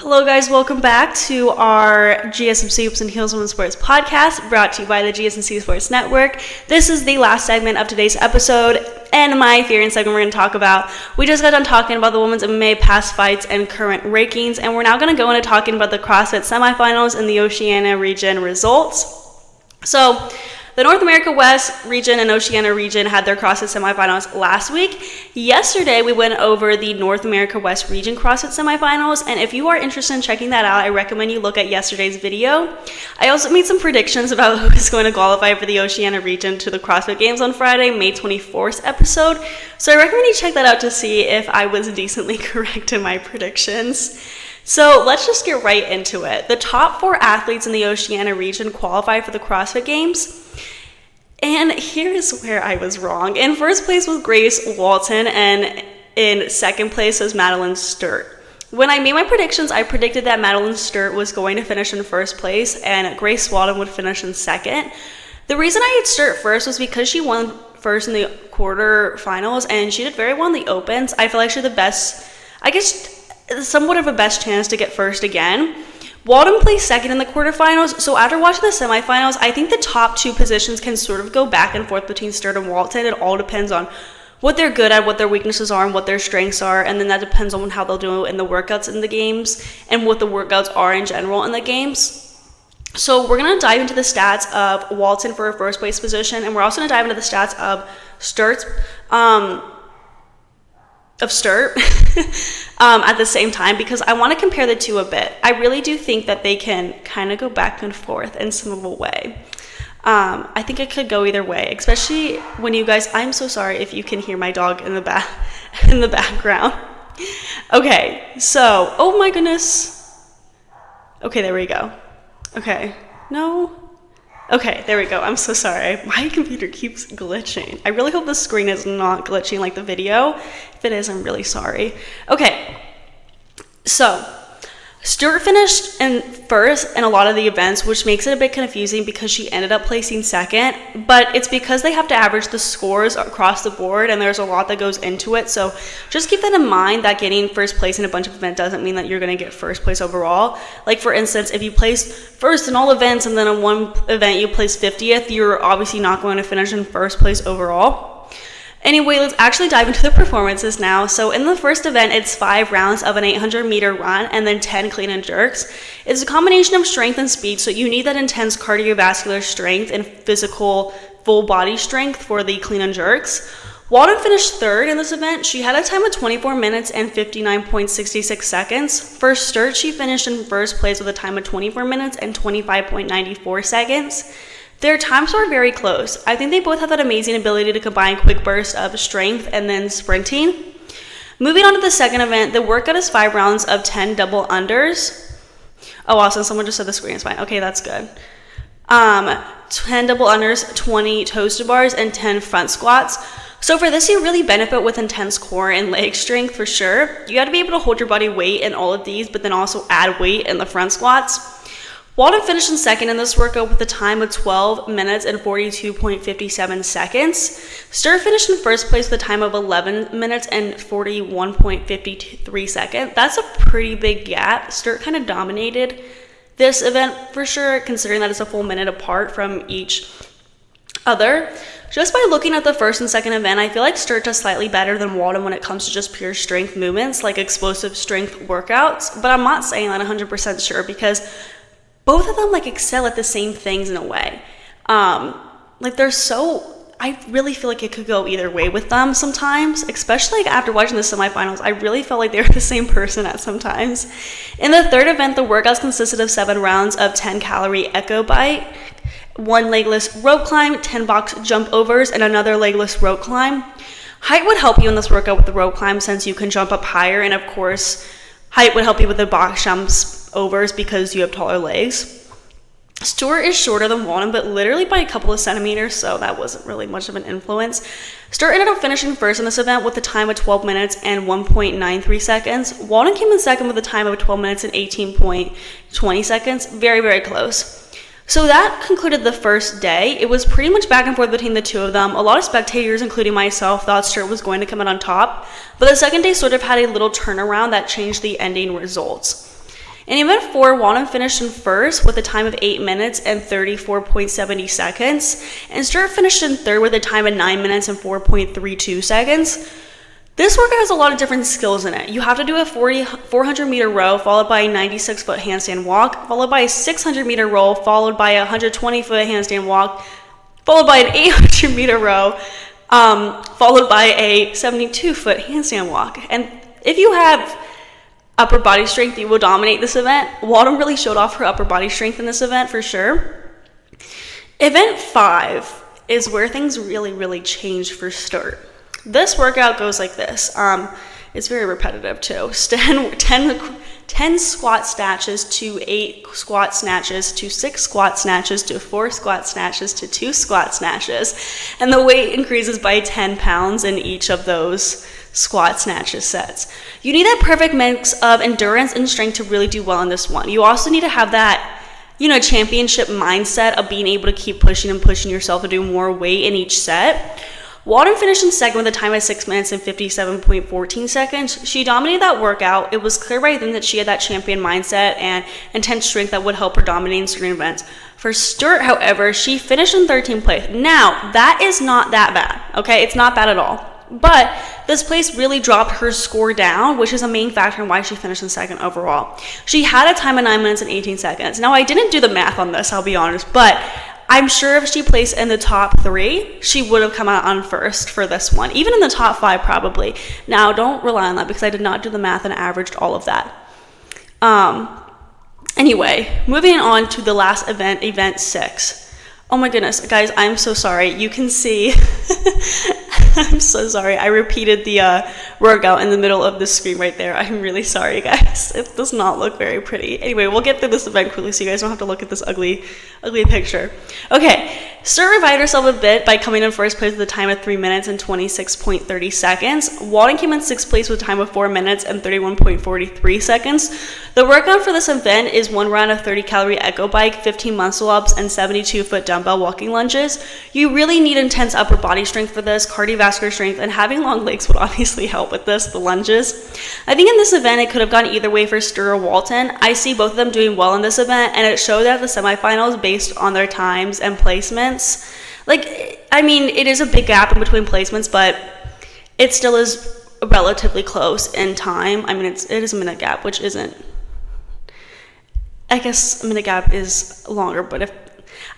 Hello guys, welcome back to our GSMC Hoops and Heels Women's Sports podcast, brought to you by the GSMC Sports Network. This is the last segment of today's episode, and my theory and segment we're going to talk about. We just got done talking about the women's MMA past fights and current rankings, and we're now going to go into talking about the CrossFit Semifinals and the Oceania region results. So, the North America West region and Oceania region had their CrossFit semifinals last week. Yesterday, we went over the North America West region CrossFit semifinals, and if you are interested in checking that out, I recommend you look at yesterday's video. I also made some predictions about who is going to qualify for the Oceania region to the CrossFit Games on Friday, May 24th episode, so I recommend you check that out to see if I was decently correct in my predictions. So let's just get right into it. The top 4 athletes in the Oceania region qualify for the CrossFit Games. And here's where I was wrong. In first place was Grace Walton, and in second place was Madeline Sturt. When I made my predictions, I predicted that Madeline Sturt was going to finish in first place and Grace Walton would finish in second. The reason I had Sturt first was because she won first in the quarterfinals and she did very well in the opens. I feel like she had the best, somewhat of a best chance to get first again. Walton placed second in the quarterfinals, so after watching the semifinals, I think the top 2 positions can sort of go back and forth between Sturt and Walton. It all depends on what they're good at, what their weaknesses are, and what their strengths are, and then that depends on how they'll do in the workouts in the games and what the workouts are in general in the games. So we're going to dive into the stats of Walton for her first place position, and we're also going to dive into the stats of Sturt at the same time, because I want to compare the two a bit. I really do think that they can kind of go back and forth in some of a way. I think it could go either way, especially when you guys, I'm so sorry if you can hear my dog in the background. Okay, so, oh my goodness. Okay, there we go. Okay, no. Okay, there we go. I'm so sorry. My computer keeps glitching. I really hope the screen is not glitching like the video. If it is, I'm really sorry. Okay, so Sturt finished in first in a lot of the events, which makes it a bit confusing because she ended up placing second, but it's because they have to average the scores across the board, and there's a lot that goes into it. So just keep that in mind, that getting first place in a bunch of events doesn't mean that you're going to get first place overall. Like, for instance, if you place first in all events and then in one event you place 50th, you're obviously not going to finish in first place overall. Anyway, let's actually dive into the performances now. So in the first event, it's 5 rounds of an 800-meter run and then 10 clean and jerks. It's a combination of strength and speed, so you need that intense cardiovascular strength and physical full body strength for the clean and jerks. Walton finished third in this event. She had a time of 24 minutes and 59.66 seconds. For Sturt, she finished in first place with a time of 24 minutes and 25.94 seconds. Their times were very close. I think they both have that amazing ability to combine quick bursts of strength and then sprinting. Moving on to the second event, the workout is 5 rounds of 10 double unders. Oh, awesome. Someone just said the screen is fine. Okay, that's good. 10 double unders, 20 toes bars, and 10 front squats. So for this, you really benefit with intense core and leg strength for sure. You got to be able to hold your body weight in all of these, but then also add weight in the front squats. Walton finished in second in this workout with a time of 12 minutes and 42.57 seconds. Sturt finished in first place with a time of 11 minutes and 41.53 seconds. That's a pretty big gap. Sturt kind of dominated this event for sure, considering that it's a full minute apart from each other. Just by looking at the first and second event, I feel like Sturt does slightly better than Walton when it comes to just pure strength movements, like explosive strength workouts, but I'm not saying that 100% sure because both of them excel at the same things in a way. I really feel like it could go either way with them sometimes, especially after watching the semifinals. I really felt like they were the same person at sometimes. In the third event, the workouts consisted of 7 rounds of 10-calorie echo bike, 1 legless rope climb, 10 box jump overs, and another legless rope climb. Height would help you in this workout with the rope climb since you can jump up higher, and of course, height would help you with the box jumps overs because you have taller legs. Sturt is shorter than Walton, but literally by a couple of centimeters, so that wasn't really much of an influence. Sturt ended up finishing first in this event with a time of 12 minutes and 1.93 seconds. Walton came in second with a time of 12 minutes and 18.20 seconds. Very, very close. So that concluded the first day. It was pretty much back and forth between the two of them. A lot of spectators, including myself, thought Sturt was going to come out on top, but the second day sort of had a little turnaround that changed the ending results. In event 4, Walton finished in first with a time of 8 minutes and 34.70 seconds, and Sturt finished in third with a time of 9 minutes and 4.32 seconds. This workout has a lot of different skills in it. You have to do a 400 meter row, followed by a 96-foot handstand walk, followed by a 600 meter roll, followed by a 120-foot handstand walk, followed by an 800 meter row, followed by a 72-foot handstand walk. And if you have upper body strength, you will dominate this event. Walton really showed off her upper body strength in this event for sure. Event 5 is where things really change for Sturt. This workout goes like this. It's very repetitive too. 10 squat snatches to 8 squat snatches to 6 squat snatches to 4 squat snatches to 2 squat snatches. And the weight increases by 10 pounds in each of those squat snatches sets. You need that perfect mix of endurance and strength to really do well in this one. You also need to have that, championship mindset of being able to keep pushing and pushing yourself to do more weight in each set. Walton finished in second with a time of 6 minutes and 57.14 seconds. She dominated that workout. It was clear right then that she had that champion mindset and intense strength that would help her dominate in certain events. For Sturt, however, she finished in 13th place. Now, that is not that bad, okay? It's not bad at all. But this place really dropped her score down, which is a main factor in why she finished in second overall. She had a time of 9 minutes and 18 seconds. Now, I didn't do the math on this, I'll be honest, but I'm sure if she placed in the top 3, she would have come out on first for this one, even in the top 5 probably. Now, don't rely on that because I did not do the math and averaged all of that. Anyway, moving on to the last event, event 6. Oh my goodness, guys, I'm so sorry. You can see, I'm so sorry. I repeated the workout in the middle of the screen right there. I'm really sorry, guys. It does not look very pretty. Anyway, we'll get through this event quickly so you guys don't have to look at this ugly picture. Okay, Sturt revived herself a bit by coming in first place with a time of 3 minutes and 26.30 seconds. Walton came in 6th place with a time of 4 minutes and 31.43 seconds. The workout for this event is 1 round of 30-calorie echo bike, 15 muscle-ups, and 72-foot dumbbell walking lunges. You really need intense upper body strength for this, cardiovascular strength, and having long legs would obviously help with this, the lunges. I think in this event, it could have gone either way for Sturt or Walton. I see both of them doing well in this event, and it showed at the semifinals based on their times and placements. It is a big gap in between placements, but it still is relatively close in time. it is a minute gap, which isn't, I guess a minute gap is longer, but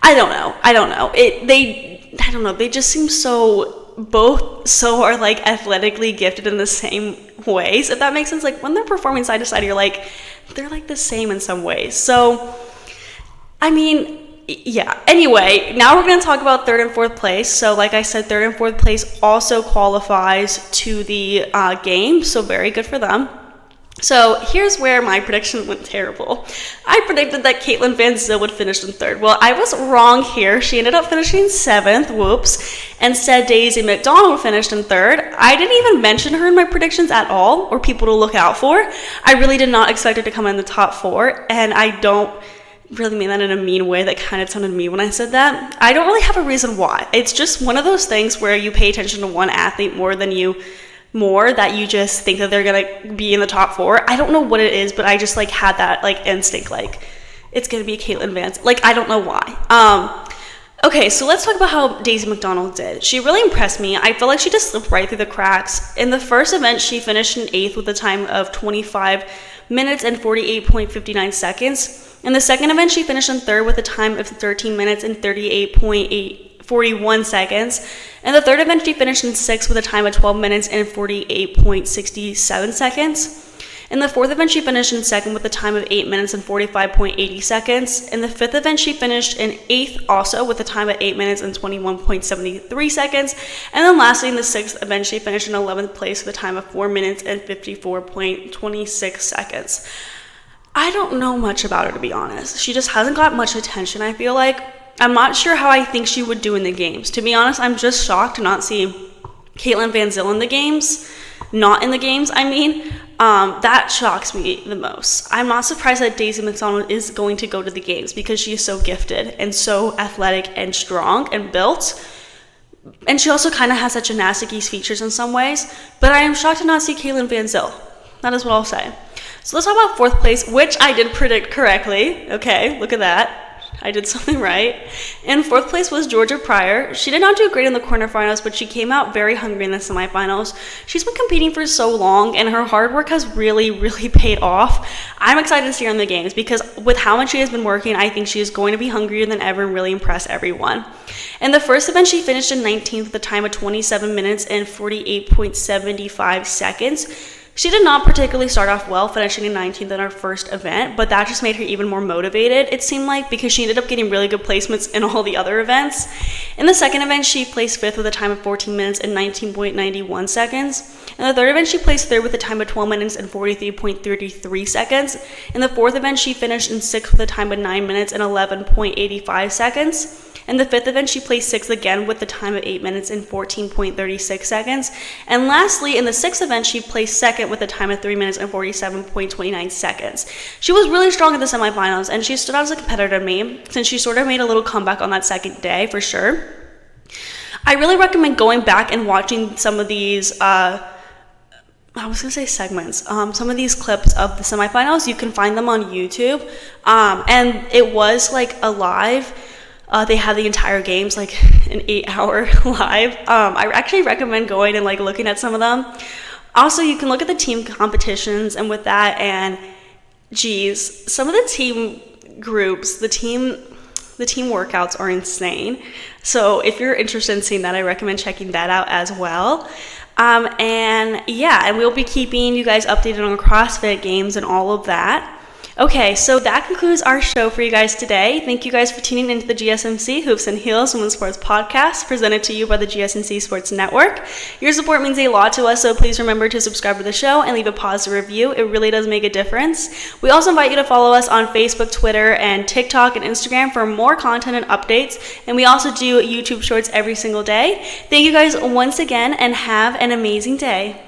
I don't know. They just seem both are like athletically gifted in the same ways, if that makes sense. Like when they're performing side to side, you're like, they're like the same in some ways. So, yeah. Anyway, now we're going to talk about 3rd and 4th place. So like I said, 3rd and 4th place also qualifies to the game. So very good for them. So here's where my prediction went terrible. I predicted that Caitlin Van Zyl would finish in 3rd. Well, I was wrong here. She ended up finishing 7th, whoops, and said Daisy McDonald finished in 3rd. I didn't even mention her in my predictions at all, or people to look out for. I really did not expect her to come in the top 4, and I don't really mean that in a mean way. That kind of sounded mean when I said that. I don't really have a reason why. It's just one of those things where you pay attention to one athlete more that you just think that they're gonna be in the top 4. I don't know what it is, but I just had that instinct, it's gonna be Caitlin Van Zyl. I don't know why. Okay, so let's talk about how Daisy McDonald did. She really impressed me. I feel like she just slipped right through the cracks. In the first event, she finished in 8th with a time of 25 minutes and 48.59 seconds. In the second event, she finished in 3rd with a time of 13 minutes and 38.41 seconds. In the third event, she finished in 6th with a time of 12 minutes and 48.67 seconds. In the 4th event, she finished in 2nd with a time of 8 minutes and 45.80 seconds. In the 5th event, she finished in 8th also with a time of 8 minutes and 21.73 seconds. And then lastly, in the 6th event, she finished in 11th place with a time of 4 minutes and 54.26 seconds. I don't know much about her, to be honest. She just hasn't got much attention, I feel like. I'm not sure how I think she would do in the games. To be honest, I'm just shocked to not see Caitlin Van Zyl in the games. Not in the games, I mean. That shocks me the most. I'm not surprised that Daisy McDonald is going to go to the games because she is so gifted and so athletic and strong and built. And she also kind of has that gymnastics features in some ways. But I am shocked to not see Caitlin Van Zyl. That is what I'll say. So let's talk about fourth place, which I did predict correctly. Okay, look at that. I did something right. And fourth place was Georgia Pryer. She did not do great in the quarterfinals, but she came out very hungry in the semifinals. She's been competing for so long, and her hard work has really, really paid off. I'm excited to see her in the games because with how much she has been working, I think she is going to be hungrier than ever and really impress everyone. In the first event, she finished in 19th with a time of 27 minutes and 48.75 seconds. She did not particularly start off well, finishing in 19th in our first event, but that just made her even more motivated, it seemed like, because she ended up getting really good placements in all the other events. In the second event, she placed 5th with a time of 14 minutes and 19.91 seconds. In the third event, she placed 3rd with a time of 12 minutes and 43.33 seconds. In the fourth event, she finished in 6th with a time of 9 minutes and 11.85 seconds. In the fifth event, she placed 6th again with a time of 8 minutes and 14.36 seconds. And lastly, in the sixth event, she placed 2nd with a time of 3 minutes and 47.29 seconds. She was really strong in the semifinals, and she stood out as a competitor to me since she sort of made a little comeback on that second day for sure. I really recommend going back and watching some of these segments. Some of these clips of the semifinals, you can find them on YouTube. And it was like a live. They had the entire games, like an 8-hour live. I actually recommend going and like looking at some of them. Also, you can look at the team competitions, and with that, and geez, some of the team groups, the team workouts are insane. So if you're interested in seeing that, I recommend checking that out as well. And we'll be keeping you guys updated on CrossFit Games and all of that. Okay, so that concludes our show for you guys today. Thank you guys for tuning into the GSMC Hoops and Heels Women's Sports Podcast, presented to you by the GSMC Sports Network. Your support means a lot to us, so please remember to subscribe to the show and leave a positive review. It really does make a difference. We also invite you to follow us on Facebook, Twitter, and TikTok and Instagram for more content and updates. And we also do YouTube Shorts every single day. Thank you guys once again, and have an amazing day.